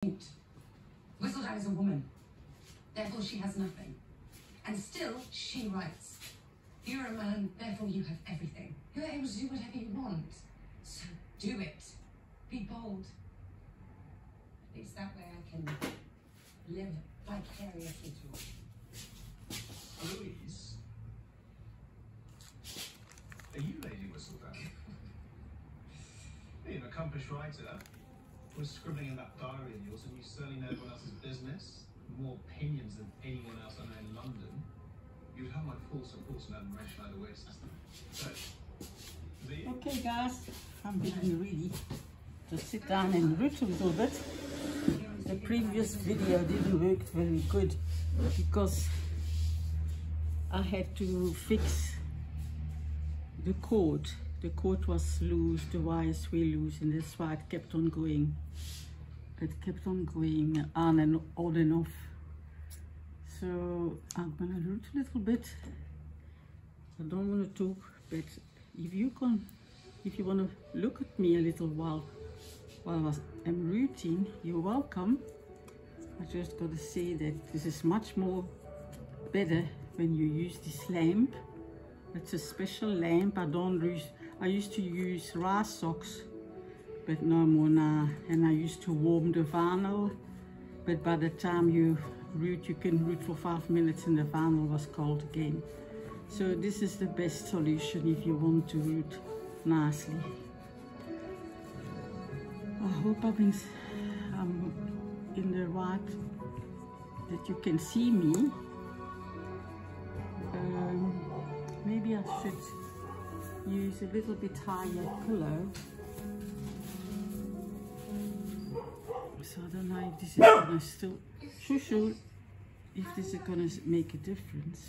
Whistled out as a woman, therefore she has nothing. And still, she writes. You're a man, therefore you have everything. You're able to do whatever you want. So do it. Be bold. At least that way I can live vicariously through. Louise? Are you Lady Whistledown? You're an accomplished writer. Was scribbling in that diary of yours, and you certainly know everyone else's business. More opinions than anyone else I know in London. You'd have my full support and admiration either way, sister. So, okay, guys, I'm getting ready to sit down and root a little bit. The previous video didn't work very good because I had to fix the cord. The cord was loose, the wires were loose, and that's why it kept on going. It kept on going on and off. So I'm gonna root a little bit. I don't want to talk, but if you want to look at me a little while I'm rooting, you're welcome. I just gotta say that this is much more better when you use this lamp. It's a special lamp. I used to use rice socks, but no more now. And I used to warm the vinyl, but by the time you root, you can root for 5 minutes and the vinyl was cold again. So this is the best solution if you want to root nicely. I hope I'm in the right, that you can see me. Maybe I should use a little bit higher pillow. So I don't know if this is gonna still shoo, if this is gonna make a difference.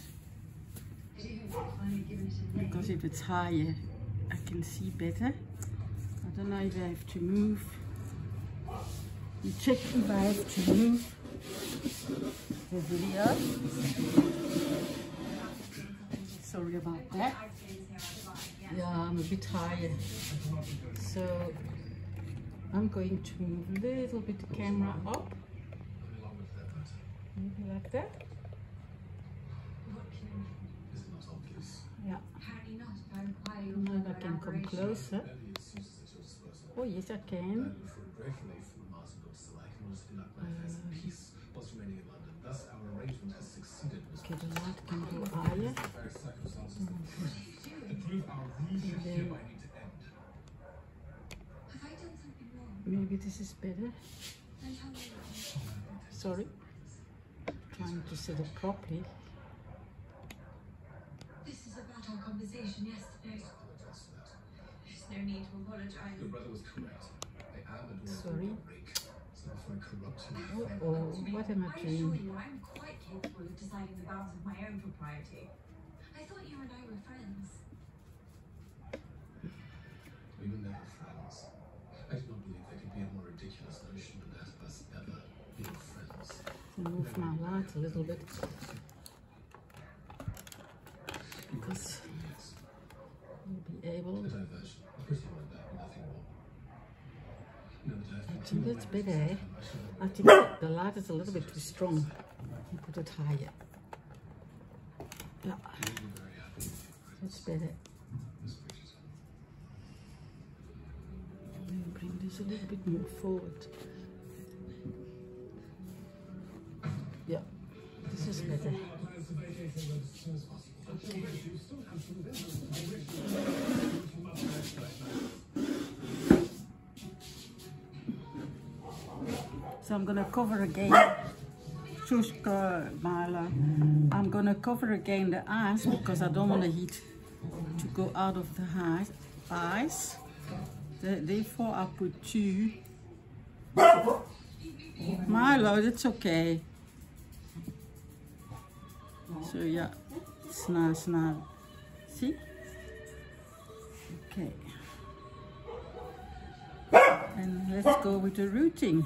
Because if it's higher, I can see better. I don't know if I have to move. You check if I have to move the video. Sorry about that. Yeah, I'm a bit higher. So I'm going to move a little bit the camera up. Maybe like that. Yeah. Now I can come closer. Oh yes, I can. Okay, the light can go higher. Maybe this is better. Sorry. Trying to set it properly. This is about our conversation yesterday. There's no need to apologize. Your brother was correct. I am a Sorry. Oh, what am I I doing? assure you, I'm quite capable of deciding the bounds of my own propriety. I thought you and I were friends. We were never friends. I do not believe there could be a more ridiculous notion than that of us ever being friends. Move my light a little bit because you'll be able. A diversion, a pretty one, nothing more. I think that's better, eh? I think the light is a little bit too strong. You put it higher. Yeah, that's better. Then bring this a little bit more forward. Yeah, this is better. So I'm gonna cover again. Milo. I'm gonna cover again the eyes because I don't want the heat to go out of the eyes. Therefore, I put 2. Milo, that's okay. So yeah, it's nice now. See? Okay. And let's go with the rooting.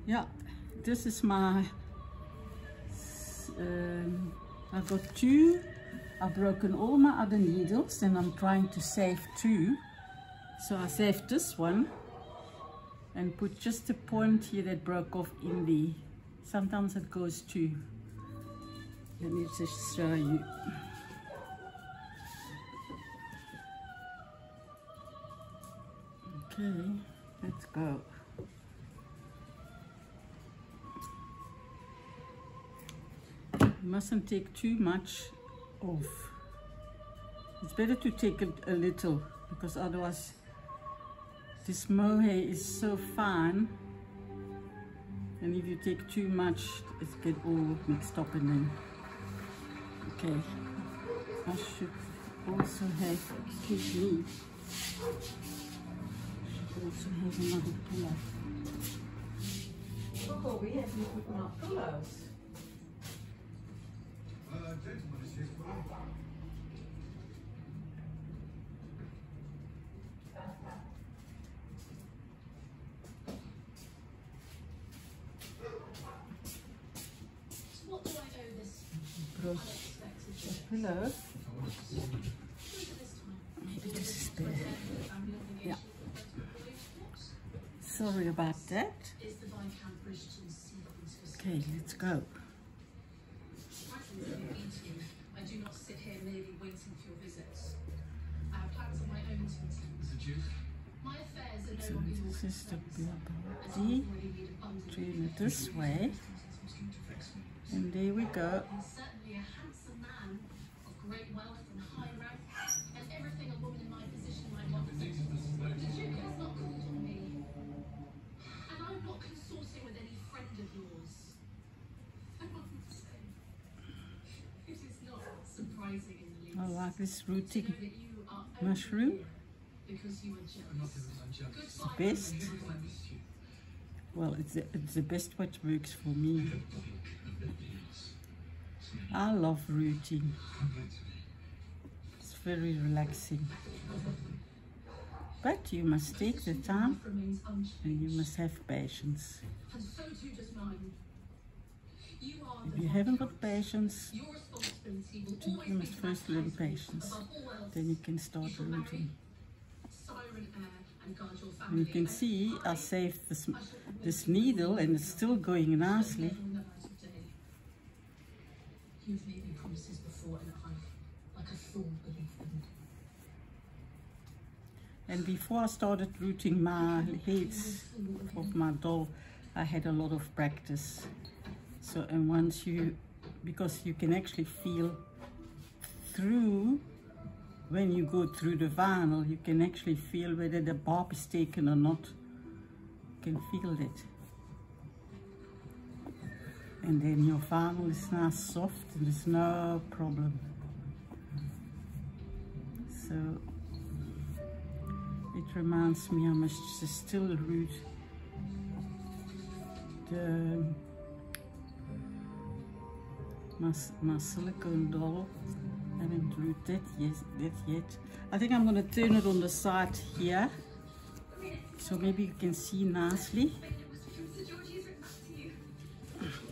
Yeah, this is my, I got 2 I've broken all my other needles and I'm trying to save 2. So I saved this one and put just a point here that broke off in the, sometimes it goes 2. Let me just show you. Okay, let's go. You mustn't take too much off. It's better to take it a little, because otherwise this mohair is so fine, and if you take too much it gets all mixed up in them. Okay, I should also have, excuse me, also have another pillow. Oh, we haven't put my pillows. Gentlemen, is here for What do I owe this Pillow. this Maybe this is better. Yeah. Sorry about that. Okay, let's go. I do not sit here merely waiting for your visits. I have plans of my own to attend. My affairs are So no longer your this is the concerns, as I body. already need abundant Turn it this way. And there we go. He's certainly a handsome man of great wealth and high rank, and everything a woman in my position might want. The Duke has not called on me, and I'm not consorting with any friend of yours. I must say, it is not surprising in the least. I like this to know rooting that you are only mushroom. here because you are jealous. It's the best. Well, it's the best what works for me. I love rooting. It's very relaxing. But you must take the time Remains unchanged, and you must have patience. and so too does mine. You are If the you haven't got patience, Your responsibility will then always you be must to first learn maximize patience. above all else. Then you can start You shall marry, rooting. siren heir, and guard your And family. you can see I saved this needle and it's still going nicely. You've made me promises before, and I, like a fool, believed them. And before I started rooting my heads of my doll, I had a lot of practice. So, and once you, because you can actually feel through, when you go through the vinyl, you can actually feel whether the barb is taken or not. You can feel it. And then your vinyl is nice soft and there's no problem. So it reminds me I must still root my silicone doll. I haven't rooted that yet. I think I'm going to turn it on the side here so maybe you can see nicely.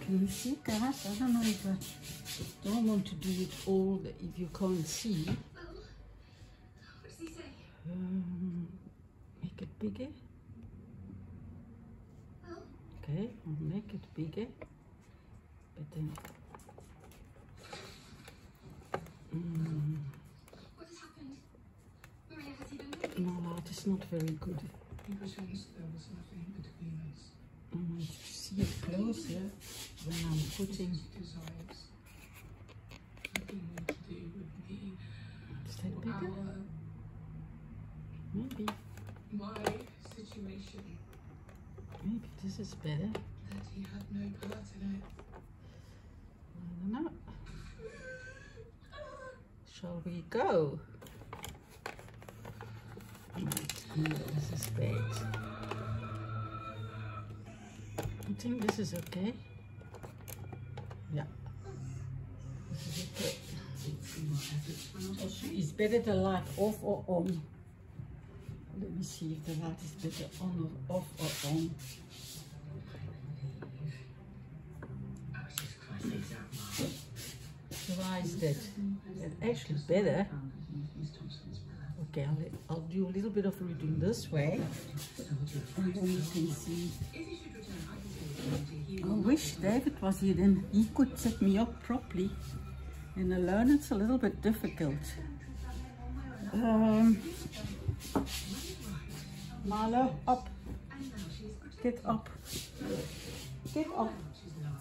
Can you see, guys? I don't know if I don't want to do it all if you can't see. Well, what does he say? Make it bigger. Well, Okay, I'll make it bigger. But then. what has happened? Maria, has he been with you? No, light is not very good. He pretends there was nothing between us. I want to see it closer when I'm putting. Desires. Nothing more to do with me. Is that bigger? Maybe. My situation. Maybe this is better. That he had no part in it. I don't know. Shall we go? No, this is bad. I think this is okay. Yeah. This is okay. Also, is better the light off or on? Let me see if the light is better on or off or on. Why is that? It's actually better. Okay, I'll do a little bit of rooting this way, and then you can see. I wish David was here, then he could set me up properly. And alone it's a little bit difficult. Marlo, up. Get up. Get up.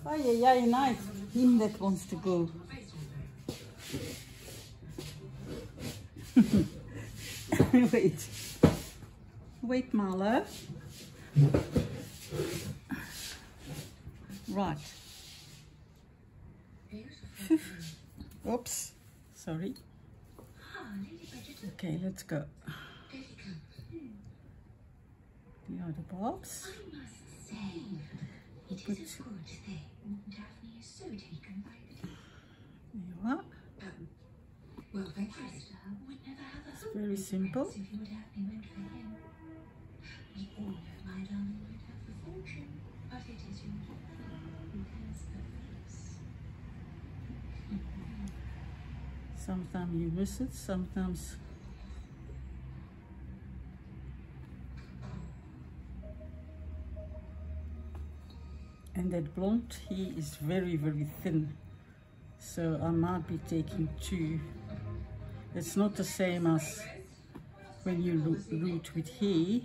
Oh yeah, nice. Him that wants to go. Wait, Marlo. Right. Oops. Sorry. Okay, let's go. The other bulbs. I must say, it is a good thing. Daphne is so taken by it. There you are. Well, thank you. Would never have a It's very simple. if you would have me went for him. We all, my darling, might have the fortune, but it is you who has the face. Sometimes you miss it, sometimes. And that blonde, he is very, very thin. So I might be taking two. It's not the same as when you root with hair.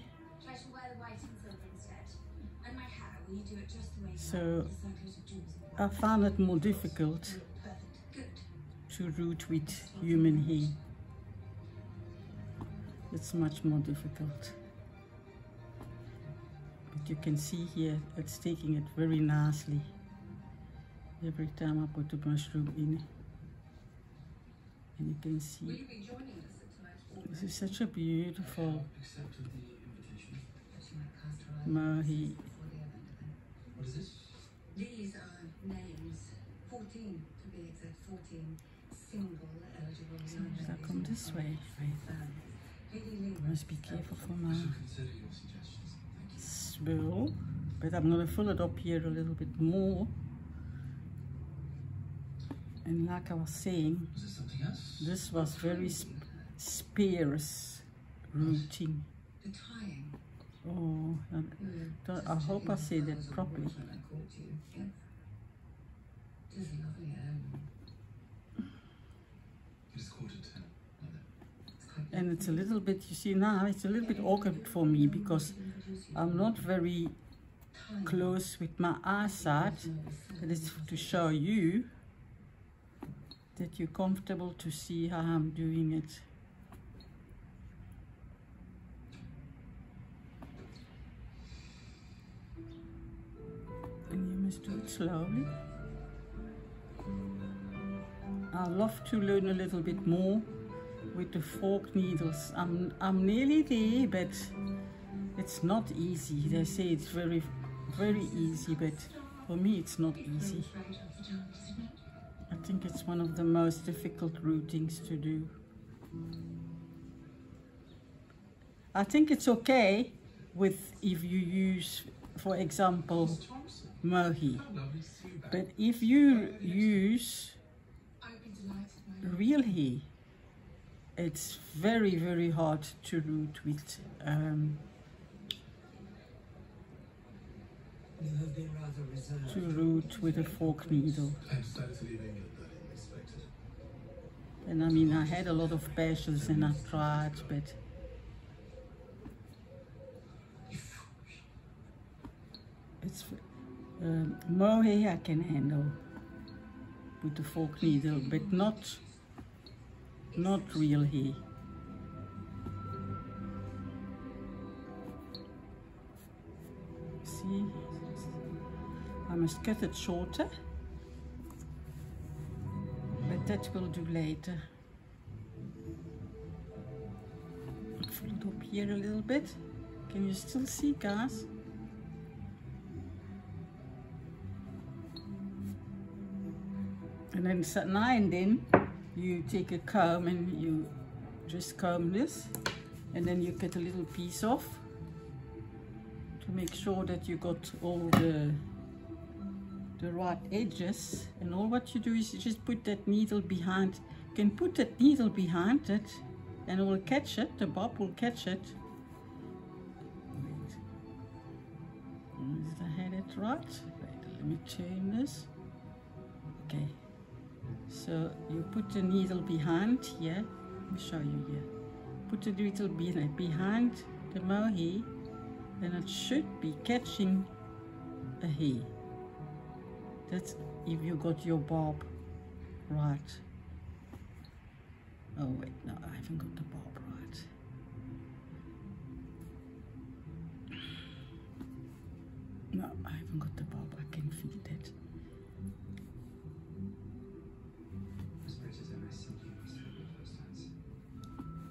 So I found it more difficult to root with human hair. It's much more difficult. But you can see here, it's taking it very nicely. Every time I put the mushroom in. And you can see, this is such a beautiful mohair. What is this? These are names, 14 to be exact, 14 single eligible Sometimes I come this way. I must be careful for my swirl, but I'm going to fill it up here a little bit more. And like I was saying, this was very sparse rooting. The tying. Oh, I hope I said that properly. And it's a little bit, you see now, it's a little bit awkward for me because I'm not very close with my eyesight. It is to show you that you're comfortable to see how I'm doing it. And you must do it slowly. I love to learn a little bit more with the fork needles. I'm nearly there, but it's not easy. They say it's very, very easy, but for me it's not easy. I think it's one of the most difficult rootings to do. I think it's okay with if you use, for example, mohair. But if you use real hair, it's very, very hard to root with a fork needle. And I mean, I had a lot of passions and I tried, but it's mohair I can handle with the fork needle, but not real hair. See, I must cut it shorter, but that will do later. Fill it up here a little bit. Can you still see, guys? And then now and then you take a comb and you just comb this, and then you cut a little piece off to make sure that you got all the the right edges, and all what you do is you just put that needle behind. You can put that needle behind it and it will catch it, the bob will catch it. Wait. Did I have it right? Wait, let me turn this. Okay, so you put the needle behind here. Let me show you here. Put the needle behind the mohair, and it should be catching a hair. That's if you got your bob right. Oh wait, no, I haven't got the bob right. No, I haven't got the bob, I can feel it.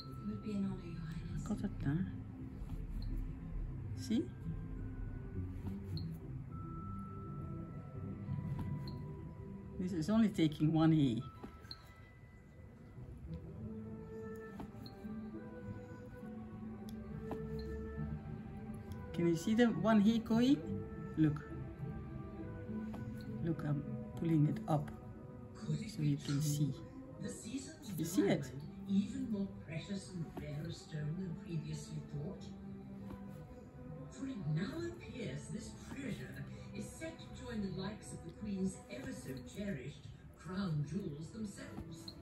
It would be an honor, Your Highness. Got it now. See? This is only taking one hair. Can you see the one hair going? Look. Look, I'm pulling it up so you can see. You see it? Even more precious and rare a stone than previously thought. For it now appears this treasure is set to join the likes of the Queen's ever so cherished crown jewels themselves.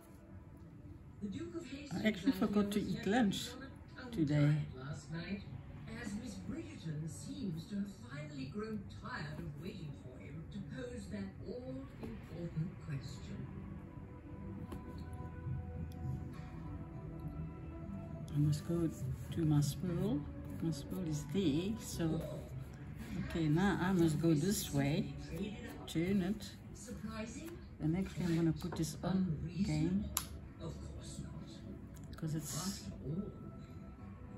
The Duke of Hastings I actually forgot to eat lunch today. Last night, as Miss Bridgerton seems to have finally grown tired of waiting for him to pose that all-important question. I must go to my spool. My spool is there, so okay, now I must go this way, turn it, and actually I'm going to put this on again, Of course not. because it's, After all,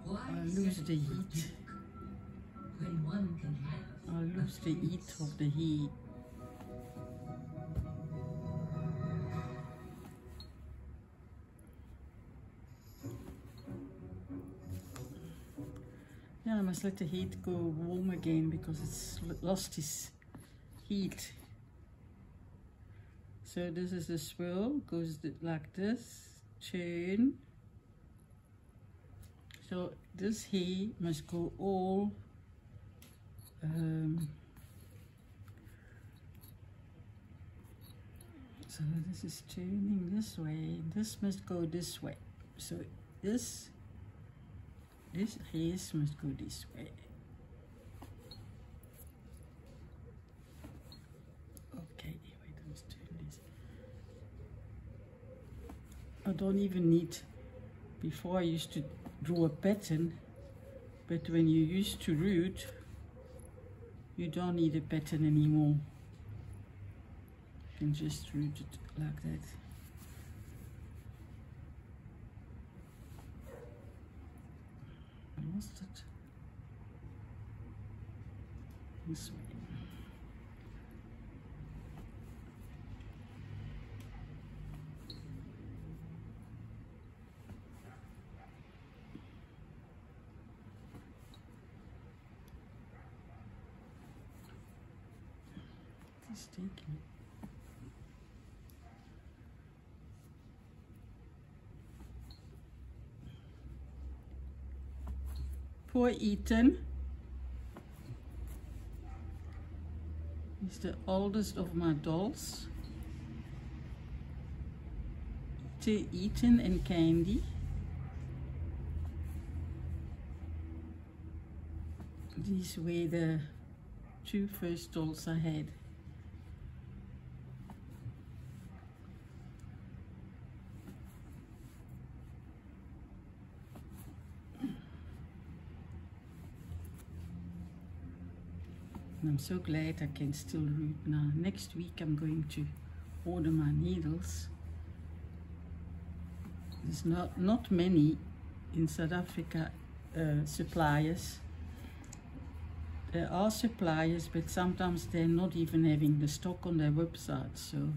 why I'll lose set the for heat. Duke when one can have I'll a lose the heat prince? of the heat. Yeah, I must let the heat go warm again because it's lost its heat. So this is the swirl, goes like this, turn. So this hair must go all so this is turning this way, this must go this way. So this hairs must go this way. Okay, wait, let's turn this. I don't even need, before I used to draw a pattern, but when you used to root, you don't need a pattern anymore. You can just root it like that. I lost it. This way. It's taking. Poor Ethan. He's the oldest of my dolls. To Ethan and Candy. These were the two first dolls I had. I'm so glad I can still root now. Next week I'm going to order my needles. There's not many in South Africa suppliers. There are suppliers, but sometimes they're not even having the stock on their website, so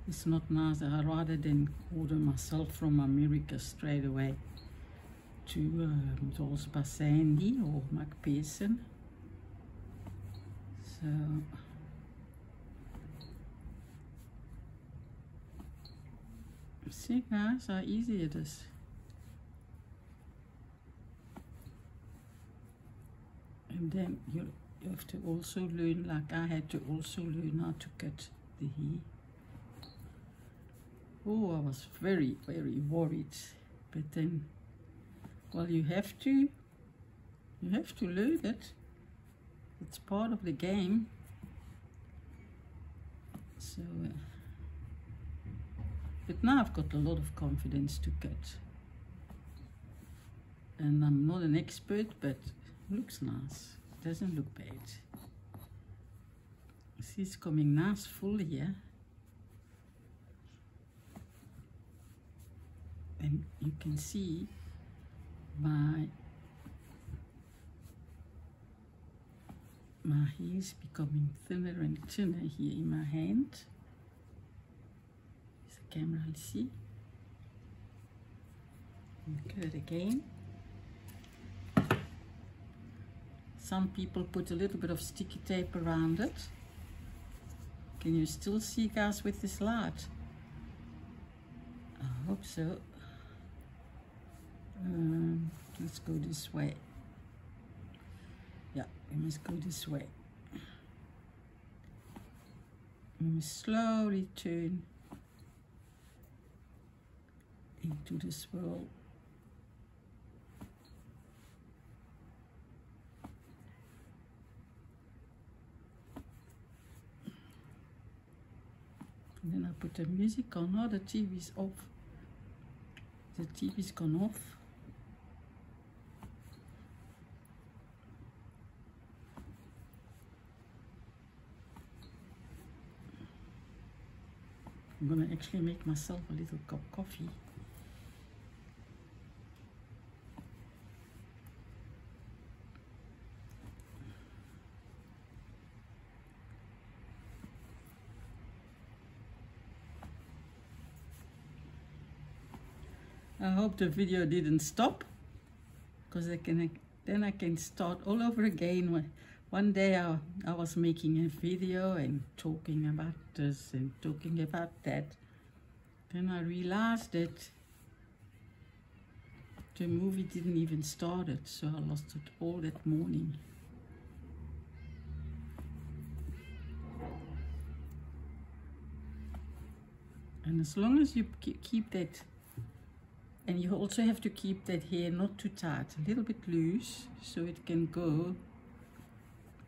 it's not nice. I'd rather than order myself from America straight away to Dolls by Sandy or Mac Pearson. So See guys how easy it is. And then you have to also learn, like I had to also learn how to cut the hair. Oh, I was very, very worried. But then, well, you have to learn it. It's part of the game. So, but now I've got a lot of confidence to cut. And I'm not an expert, but it looks nice. It doesn't look bad. See, it's coming nice full here. And you can see my hair is becoming thinner and thinner here in my hand. There's the camera, I'll see. Cut it again. Some people put a little bit of sticky tape around it. Can you still see guys with this light? I hope so. Let's go this way. Yeah, we must go this way. We must slowly turn into the swirl. And then I put the music on. Oh, the TV's off. The TV's gone off. I'm gonna actually make myself a little cup of coffee. I hope the video didn't stop, because then I can start all over again. One day I was making a video and talking about this and talking about that. Then I realized that the movie didn't even start it, so I lost it all that morning. And as long as you keep that, and you also have to keep that hair not too tight, a little bit loose, so it can go,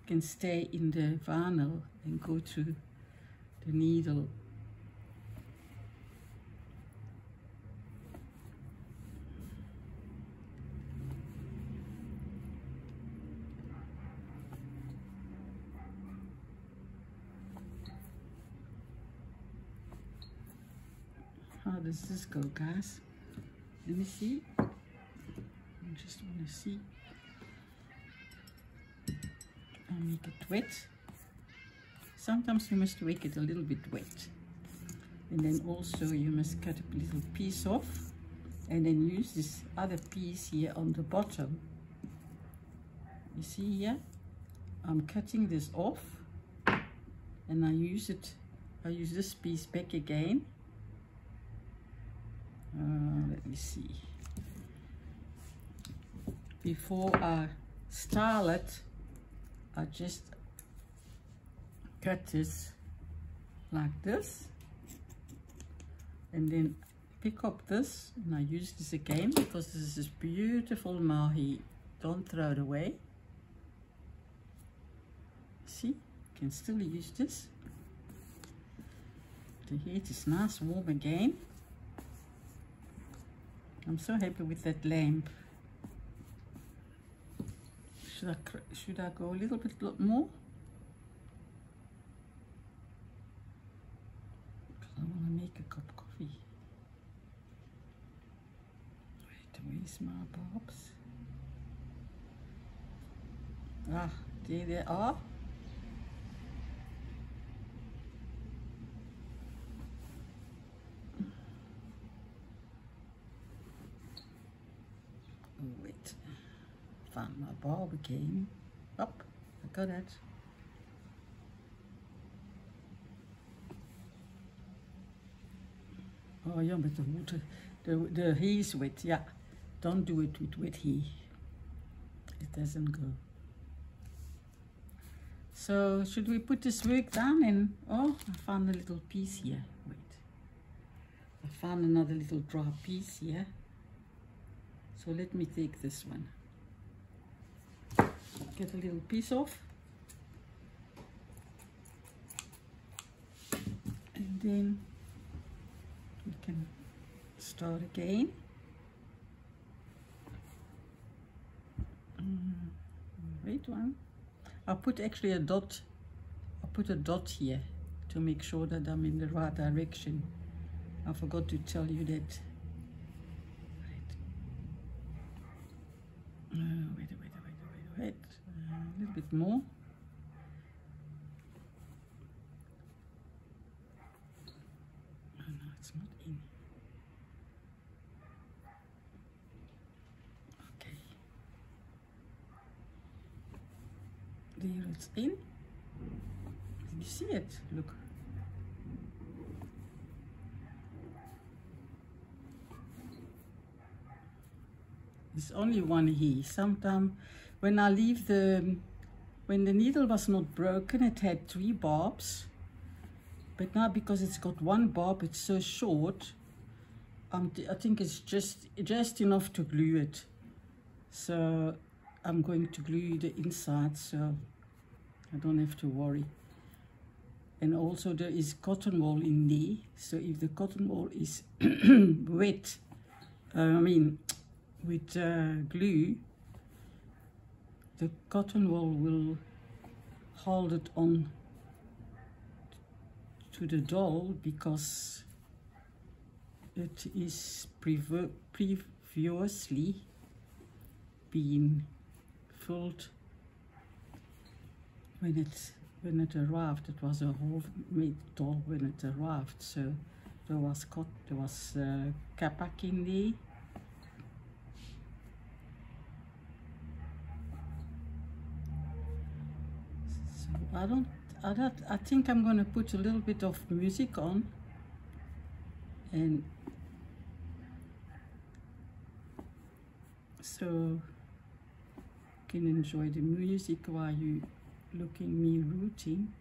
can stay in the vinyl and go through the needle. How does this go, guys? Let me see. I just want to see. I'll make it wet. Sometimes you must make it a little bit wet. And then also you must cut a little piece off and then use this other piece here on the bottom. You see here? I'm cutting this off and I use this piece back again. Let me see. Before I style it, I just cut this like this and then pick up this and I use this again because this is beautiful mahi. Don't throw it away. See, you can still use this. The heat is nice warm again. I'm so happy with that lamp. Should I go a little bit more? Because I want to make a cup of coffee. Wait, where's my bobs? Ah, there they are. Wait, found my bob again. Up, I got it. Oh yeah, but the water, the hay is wet. Yeah, don't do it with wet hay. It doesn't go. So should we put this work down? And oh, I found a little piece here. Wait, I found another little dry piece here. So let me take this one. Get a little piece off. And then we can start again. Wait one. I'll put actually a dot. I'll put a dot here to make sure that I'm in the right direction. I forgot to tell you that. Wait. A little bit more. Oh no, it's not in. Okay. There it's in. Did you see it? Look. It's only one here. Sometimes when I leave when the needle was not broken, it had 3 barbs. But now because it's got 1 barb, it's so short. I think it's just enough to glue it. So I'm going to glue the inside, so I don't have to worry. And also there is cotton wool in there. So if the cotton wool is wet, with glue, the cotton wool will hold it on to the doll because it is previously been filled when it arrived. It was a homemade doll when it arrived, so there was kapak in there. I think I'm going to put a little bit of music on, and so you can enjoy the music while you looking me rooting.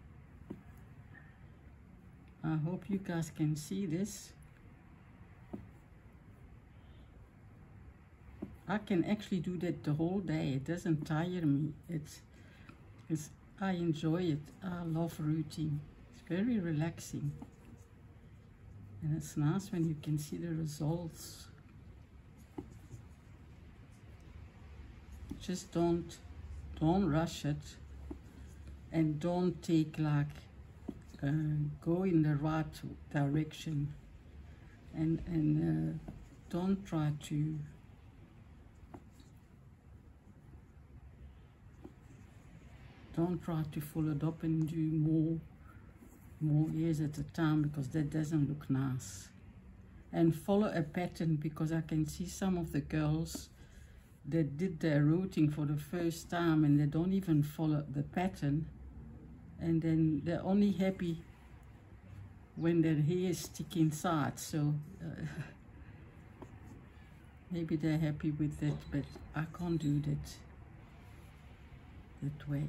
I hope you guys can see this. I can actually do that the whole day. It doesn't tire me. I enjoy it. I love rooting. It's very relaxing. And it's nice when you can see the results. Just don't rush it. And don't take go in the right direction. And don't try to fill it up and do more ears at a time, because that doesn't look nice. And follow a pattern, because I can see some of the girls that did their rooting for the first time and they don't even follow the pattern, and then they're only happy when their hair is stick inside. So maybe they're happy with that, but I can't do that way.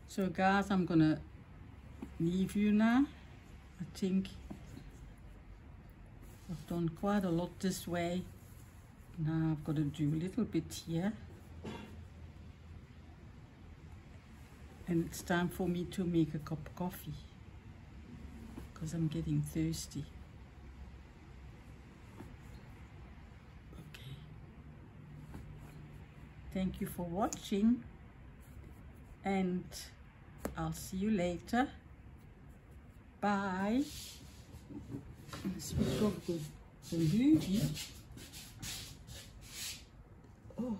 So guys, I'm gonna leave you now. I think I've done quite a lot this way. Now I've got to do a little bit here. And it's time for me to make a cup of coffee, because I'm getting thirsty. Okay. Thank you for watching, and I'll see you later. Bye. Let's pick up the beauty. Oh.